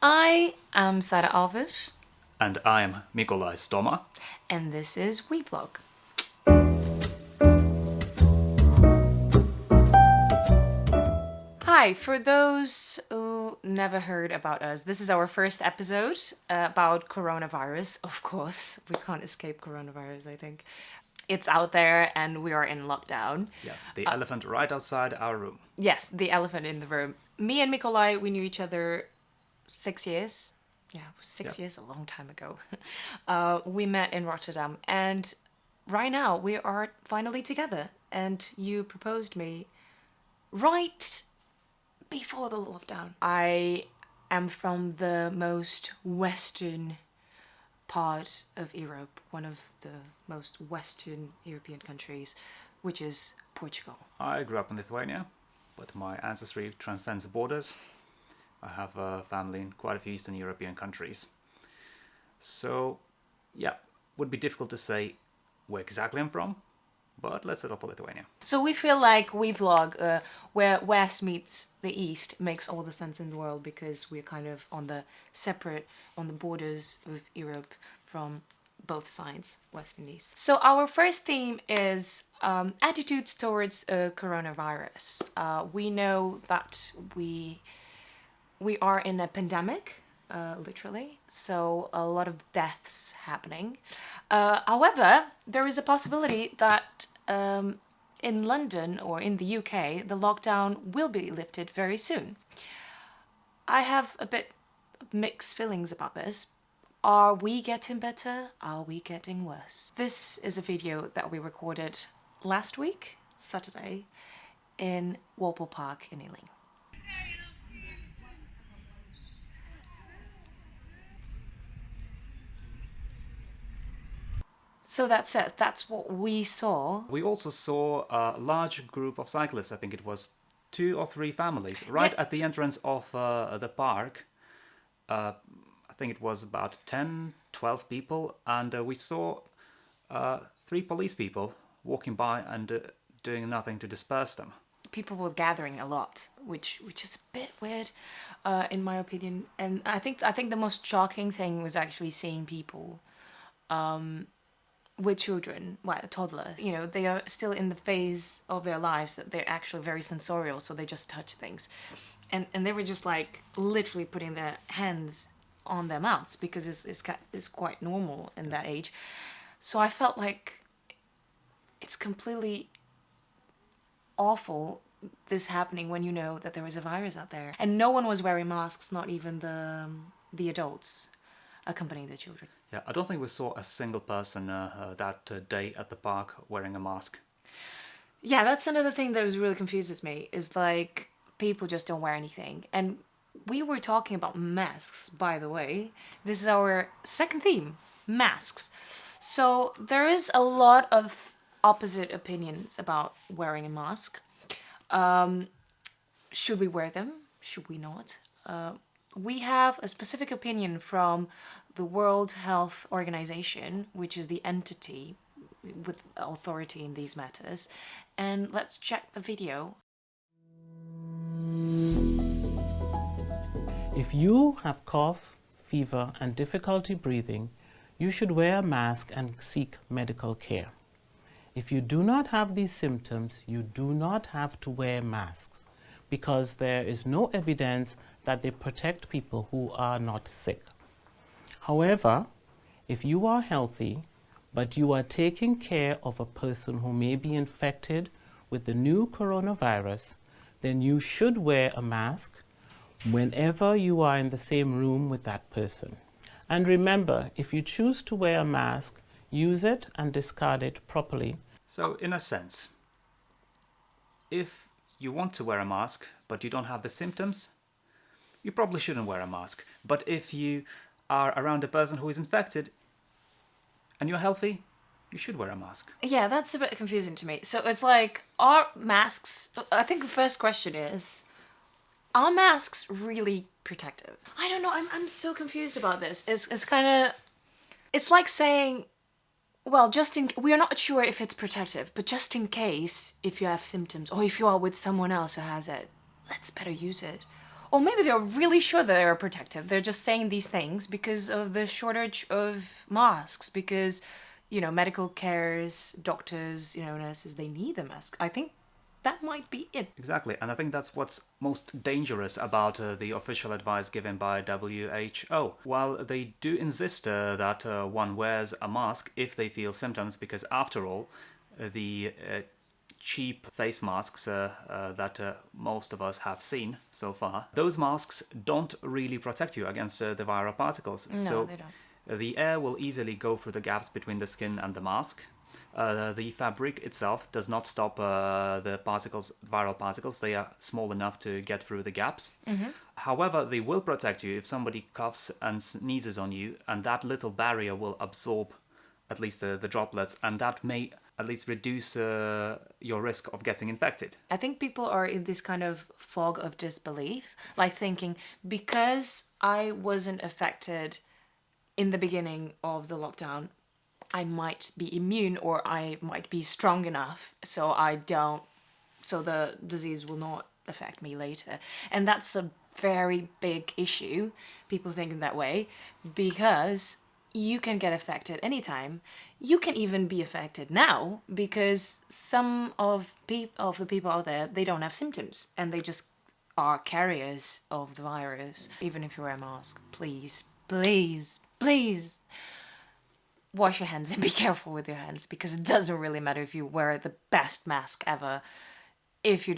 I am Sara Alves, And I'm Mikolaj Stoma. and this is WeVlog. Hi, for those who never heard about us, this is our first episode about coronavirus. Of course, we can't escape coronavirus, I think. It's out there and we are in lockdown. Yeah, the elephant right outside our room. Yes, the elephant in the room. Me and Mikolaj, we knew each other 6 years. Yeah, 6 years, a long time ago. We met in Rotterdam, and right now we are finally together. And you proposed me right before the lockdown. I am from the most western part of Europe, one of the most western European countries, which is Portugal. I grew up in Lithuania, but my ancestry transcends borders. I have a family in quite a few Eastern European countries. So, yeah, would be difficult to say where exactly I'm from, but let's settle for Lithuania. So we feel like WeVlog, where West meets the East, makes all the sense in the world because we're kind of on the borders of Europe from both sides, West and East. So our first theme is attitudes towards coronavirus. We know that we are in a pandemic, literally, so a lot of deaths happening. However, there is a possibility that in London or in the UK, the lockdown will be lifted very soon. I have a bit mixed feelings about this. Are we getting better? Are we getting worse? This is a video that we recorded last week, Saturday, in Walpole Park in Ealing. So that's it. That's what we saw. We also saw a large group of cyclists. I think it was 2 or 3 families right Yeah. at the entrance of the park. I think it was about 10, 12 people, and we saw 3 police people walking by and doing nothing to disperse them. People were gathering a lot, which is a bit weird, in my opinion. And I think the most shocking thing was actually seeing people with children, well, toddlers. You know, they are still in the phase of their lives that they're actually very sensorial, so they just touch things. And they were just like literally putting their hands on their mouths because it's quite normal in that age. So I felt like it's completely awful this happening when you know that there is a virus out there. And no one was wearing masks, not even the adults accompanying the children. Yeah, I don't think we saw a single person that day at the park wearing a mask. Yeah, that's another thing that was really confuses me, is like people just don't wear anything. And we were talking about masks, by the way. This is our second theme, masks. So there is a lot of opposite opinions about wearing a mask. Should we wear them? Should we not? We have a specific opinion from the World Health Organization, which is the entity with authority in these matters. And let's check the video. If you have cough, fever, and difficulty breathing, you should wear a mask and seek medical care. If you do not have these symptoms, you do not have to wear masks because there is no evidence that they protect people who are not sick. However, if you are healthy, but you are taking care of a person who may be infected with the new coronavirus, then you should wear a mask whenever you are in the same room with that person. And remember, if you choose to wear a mask, use it and discard it properly. So, in a sense, if you want to wear a mask but you don't have the symptoms, you probably shouldn't wear a mask. But if you are around a person who is infected and you're healthy, you should wear a mask. Yeah, that's a bit confusing to me. So it's like, are masks... I think the first question is, are masks really protective? I don't know, I'm so confused about this. It's kind of... It's like saying, well, we are not sure if it's protective, but just in case, if you have symptoms, or if you are with someone else who has it, let's better use it. Or maybe they're really sure that they're protected. They're just saying these things because of the shortage of masks, because, medical carers, doctors, nurses, they need the mask. I think that might be it. Exactly, and I think that's what's most dangerous about the official advice given by WHO. While they do insist that one wears a mask if they feel symptoms, because after all, the cheap face masks that most of us have seen so far, those masks don't really protect you against the viral particles. No, so they don't. The air will easily go through the gaps between the skin and the mask. The fabric itself does not stop the viral particles. They are small enough to get through the gaps. However, they will protect you if somebody coughs and sneezes on you, and that little barrier will absorb at least the droplets, and that may at least reduce your risk of getting infected. I think people are in this kind of fog of disbelief, like thinking, because I wasn't affected in the beginning of the lockdown, I might be immune, or I might be strong enough so the disease will not affect me later. And that's a very big issue, people thinking that way, because you can get affected anytime. You can even be affected now, because some of the people out there, they don't have symptoms and they just are carriers of the virus. Even if you wear a mask, please, please, please wash your hands and be careful with your hands, because it doesn't really matter if you wear the best mask ever. If you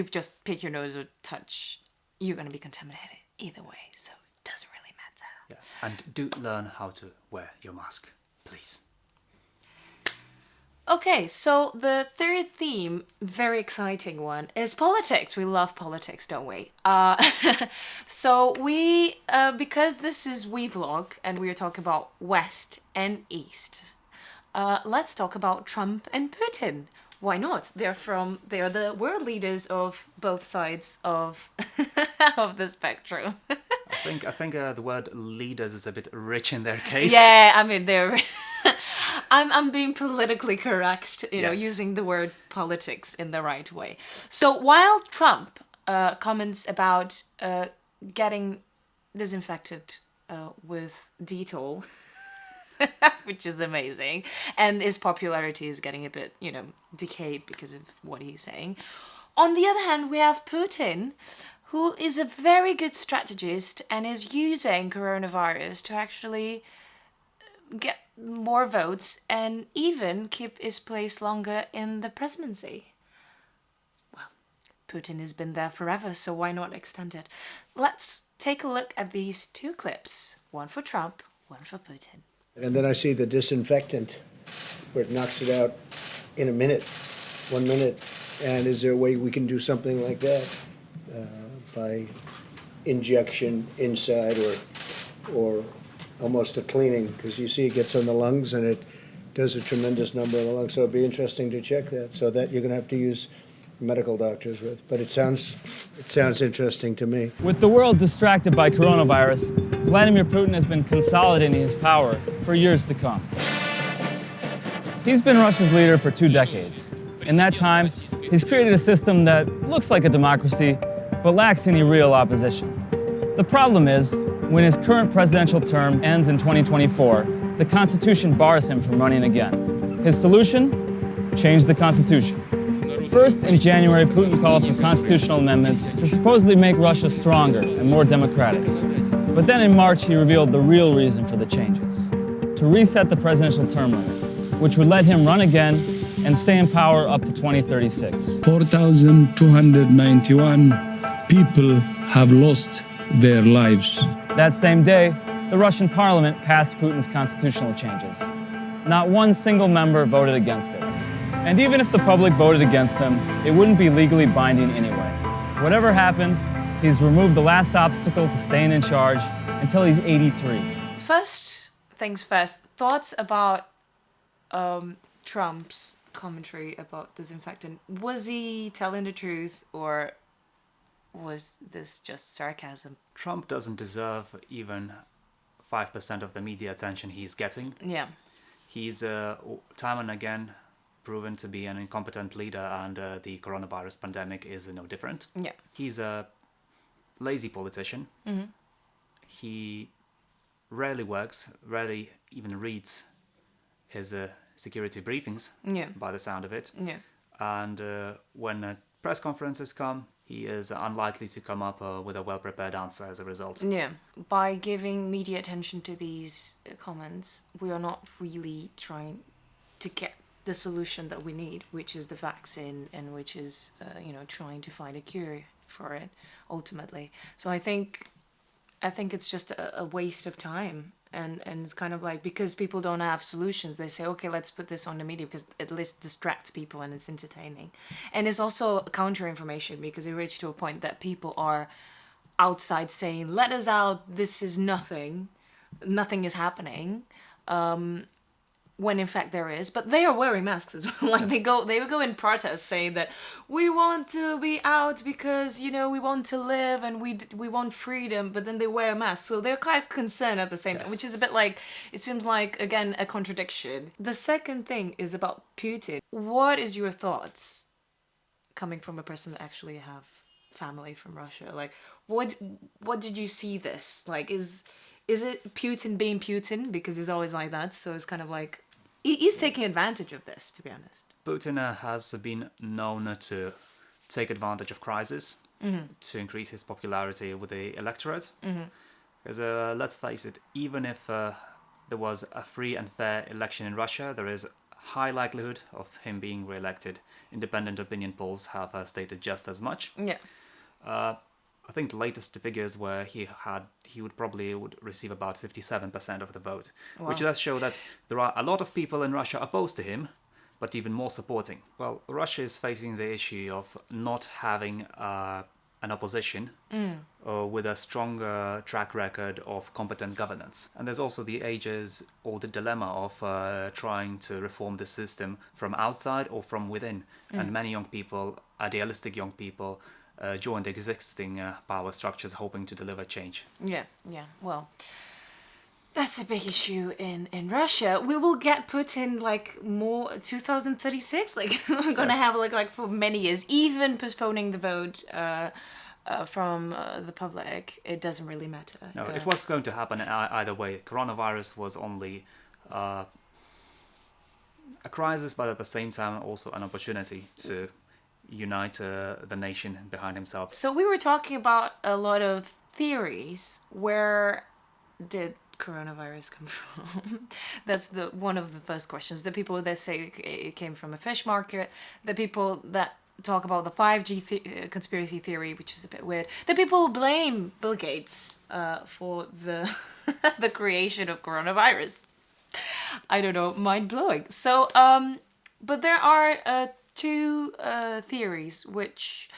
just pick your nose or touch, you're going to be contaminated either way. So it doesn't really matter. Yes. And do learn how to wear your mask, please. Okay, so the third theme, very exciting one, is politics. We love politics, don't we? So we, because this is WeVlog and we are talking about West and East, let's talk about Trump and Putin. Why not? They are the world leaders of both sides of of the spectrum. I think the word leaders is a bit rich in their case. Yeah, I mean they're. I'm being politically correct, Yes. using the word politics in the right way. So while Trump comments about getting disinfected with Dettol, which is amazing, and his popularity is getting a bit, decayed because of what he's saying. On the other hand, we have Putin, who is a very good strategist and is using coronavirus to actually get more votes and even keep his place longer in the presidency. Well, Putin has been there forever, so why not extend it? Let's take a look at these two clips. One for Trump, one for Putin. And then I see the disinfectant where it knocks it out in a minute, 1 minute. And is there a way we can do something like that by injection inside or almost a cleaning? Because you see it gets on the lungs and it does a tremendous number of the lungs. So it'd be interesting to check that. So that you're going to have to use medical doctors with. But it sounds interesting to me. With the world distracted by coronavirus, Vladimir Putin has been consolidating his power for years to come. He's been Russia's leader for 2 decades. In that time, he's created a system that looks like a democracy, but lacks any real opposition. The problem is, when his current presidential term ends in 2024, the Constitution bars him from running again. His solution? Change the Constitution. First, in January, Putin called for constitutional amendments to supposedly make Russia stronger and more democratic. But then in March, he revealed the real reason for the changes: to reset the presidential term limit, which would let him run again and stay in power up to 2036. 4,291 people have lost their lives. That same day, the Russian parliament passed Putin's constitutional changes. Not one single member voted against it. And even if the public voted against them, it wouldn't be legally binding anyway. Whatever happens, he's removed the last obstacle to staying in charge until he's 83. First things first, thoughts about Trump's commentary about disinfectant. Was he telling the truth, or was this just sarcasm? Trump doesn't deserve even 5% of the media attention he's getting. Yeah. He's time and again proven to be an incompetent leader, and the coronavirus pandemic is no different. Yeah. He's lazy politician. He rarely works, rarely even reads his security briefings, Yeah. by the sound of it. Yeah. And when press conferences come, he is unlikely to come up with a well-prepared answer as a result. Yeah. By giving media attention to these comments, we are not really trying to get the solution that we need, which is the vaccine, and which is, trying to find a cure for it ultimately. So I think it's just a waste of time. And it's kind of like, because people don't have solutions, they say, okay, let's put this on the media because at least distracts people and it's entertaining. And it's also counter information, because it reached to a point that people are outside saying, let us out, this is nothing is happening. When in fact there is, but they are wearing masks as well. Like they would go in protest saying that we want to be out because we want to live and we want freedom, but then they wear masks, so they're quite concerned at the same time, which is a bit like, it seems like again a contradiction. The second thing is about Putin. What is your thoughts, coming from a person that actually have family from Russia? Like, what did you see this like? Is it Putin being Putin, because he's always like that? So it's kind of like he's taking advantage of this, to be honest. Putin has been known to take advantage of crisis to increase his popularity with the electorate. Because let's face it, even if there was a free and fair election in Russia, there is high likelihood of him being re-elected. Independent opinion polls have stated just as much. Yeah. I think the latest figures were he would receive about 57% of the vote, which does show that there are a lot of people in Russia opposed to him, but even more supporting. Well, Russia is facing the issue of not having an opposition with a strong track record of competent governance. And there's also the ages-old dilemma of trying to reform the system from outside or from within. And many young people, idealistic young people, joined existing power structures hoping to deliver change. Yeah. Well, that's a big issue in Russia. We will get Putin like more 2036. Like we're gonna have like for many years, even postponing the vote from the public. It doesn't really matter. No, it was going to happen either way. Coronavirus was only a crisis, but at the same time also an opportunity to unite the nation behind himself. So we were talking about a lot of theories. Where did coronavirus come from? That's one of the first questions. The people that say it came from a fish market, the people that talk about the 5G conspiracy theory, which is a bit weird. The people who blame Bill Gates for the the creation of coronavirus. I don't know, mind-blowing. So, but there are two theories which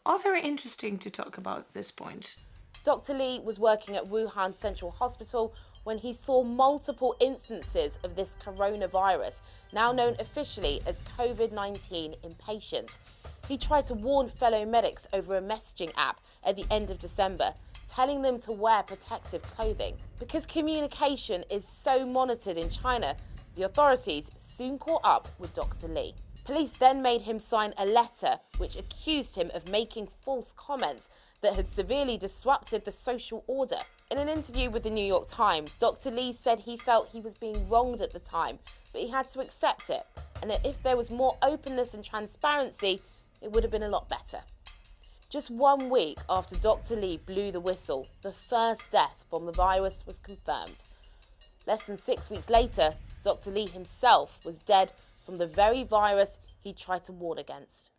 are very interesting to talk about at this point. Dr. Li was working at Wuhan Central Hospital when he saw multiple instances of this coronavirus, now known officially as COVID-19 in patients. He tried to warn fellow medics over a messaging app at the end of December, telling them to wear protective clothing. Because communication is so monitored in China, the authorities soon caught up with Dr. Li. Police then made him sign a letter which accused him of making false comments that had severely disrupted the social order. In an interview with the New York Times, Dr. Li said he felt he was being wronged at the time, but he had to accept it, and that if there was more openness and transparency, it would have been a lot better. Just 1 week after Dr. Li blew the whistle, the first death from the virus was confirmed. Less than 6 weeks later, Dr. Li himself was dead from the very virus he tried to warn against.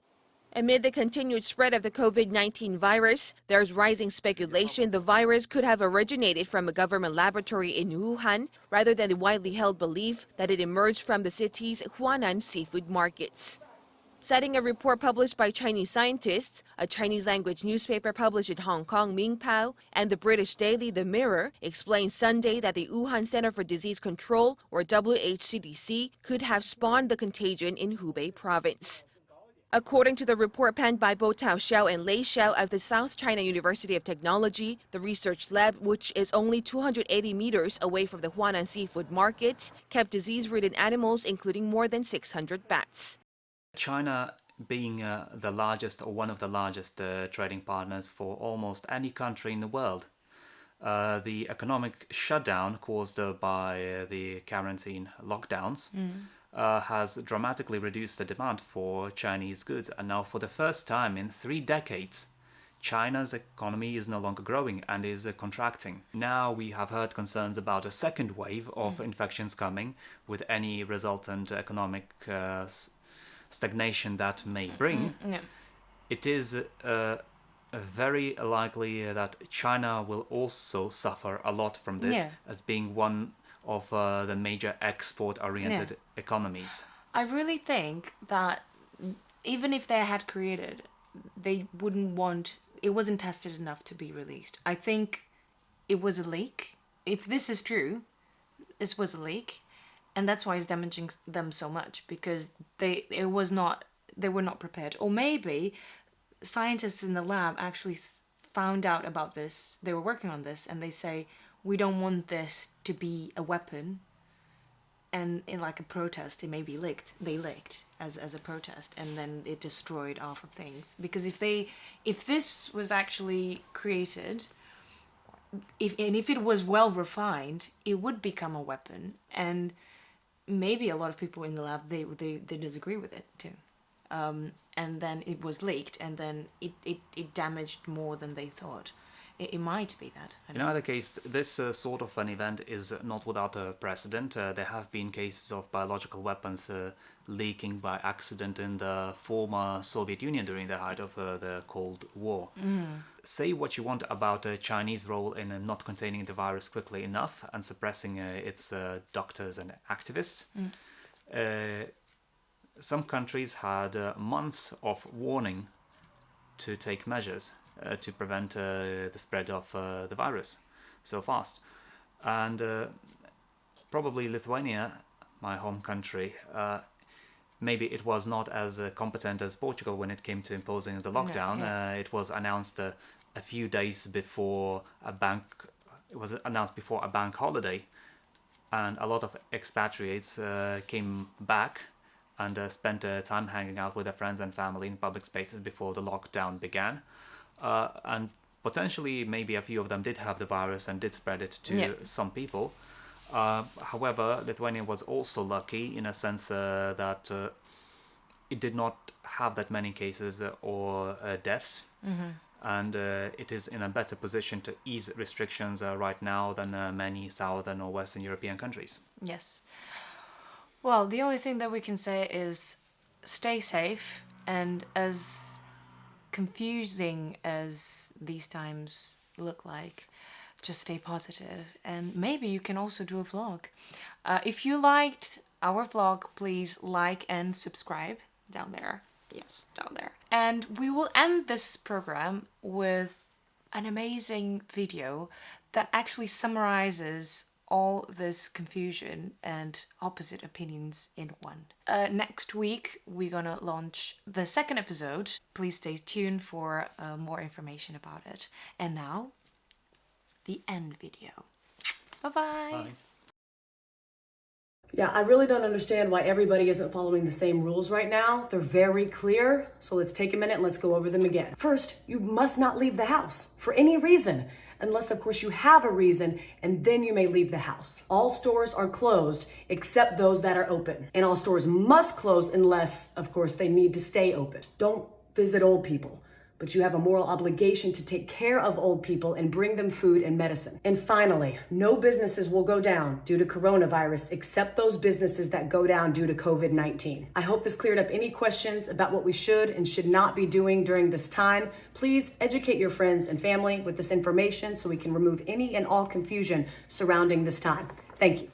Amid the continued spread of the COVID-19 virus, there's rising speculation the virus could have originated from a government laboratory in Wuhan, rather than the widely held belief that it emerged from the city's Huanan seafood markets. Citing a report published by Chinese scientists, a Chinese-language newspaper published in Hong Kong, Mingpao, and the British daily The Mirror, explained Sunday that the Wuhan Center for Disease Control, or WHCDC, could have spawned the contagion in Hubei province. According to the report penned by Bo Tao Xiao and Lei Xiao of the South China University of Technology, the research lab, which is only 280 meters away from the Huanan seafood market, kept disease-ridden animals, including more than 600 bats. China being the largest or one of the largest trading partners for almost any country in the world. The economic shutdown caused by the quarantine lockdowns has dramatically reduced the demand for Chinese goods. And now for the first time in 3 decades, China's economy is no longer growing and is contracting. Now we have heard concerns about a second wave of infections coming, with any resultant economic stagnation that may bring. It is very likely that China will also suffer a lot from this, as being one of the major export-oriented economies. I really think that even if they had created, they wouldn't want, it wasn't tested enough to be released. I think it was a leak. If this is true, this was a leak, and that's why it's damaging them so much, because they were not prepared. Or maybe scientists in the lab actually found out about this, they were working on this, and they say, we don't want this to be a weapon, and in like a protest they leaked as a protest, and then it destroyed half of things. Because if this was actually created, if it was well refined, it would become a weapon, and maybe a lot of people in the lab they disagree with it too. And then it was leaked, and then it damaged more than they thought. It might be that. In either case, this sort of an event is not without a precedent. There have been cases of biological weapons leaking by accident in the former Soviet Union during the height of the Cold War. Say what you want about the Chinese role in not containing the virus quickly enough and suppressing its doctors and activists. Some countries had months of warning to take measures to prevent the spread of the virus so fast. And probably Lithuania, my home country, maybe it was not as competent as Portugal when it came to imposing the lockdown. It was announced a few days before a bank holiday, and a lot of expatriates came back and spent time hanging out with their friends and family in public spaces before the lockdown began. And potentially, maybe a few of them did have the virus and did spread it to some people. However, Lithuania was also lucky in a sense that it did not have that many cases or deaths. And it is in a better position to ease restrictions right now than many Southern or Western European countries. Yes. Well, the only thing that we can say is stay safe, and as confusing as these times look like, just stay positive, and maybe you can also do a vlog. If you liked our vlog, please like and subscribe down there. Yes, down there. And we will end this program with an amazing video that actually summarizes all this confusion and opposite opinions in one. Next week, we're gonna launch the second episode. Please stay tuned for more information about it. And now, the end video. Bye-bye. Bye. Yeah, I really don't understand why everybody isn't following the same rules right now. They're very clear, so let's take a minute and let's go over them again. First, you must not leave the house for any reason, unless of course you have a reason, and then you may leave the house. All stores are closed except those that are open, and all stores must close unless of course they need to stay open. Don't visit old people, but you have a moral obligation to take care of old people and bring them food and medicine. And finally, no businesses will go down due to coronavirus except those businesses that go down due to COVID-19. I hope this cleared up any questions about what we should and should not be doing during this time. Please educate your friends and family with this information so we can remove any and all confusion surrounding this time. Thank you.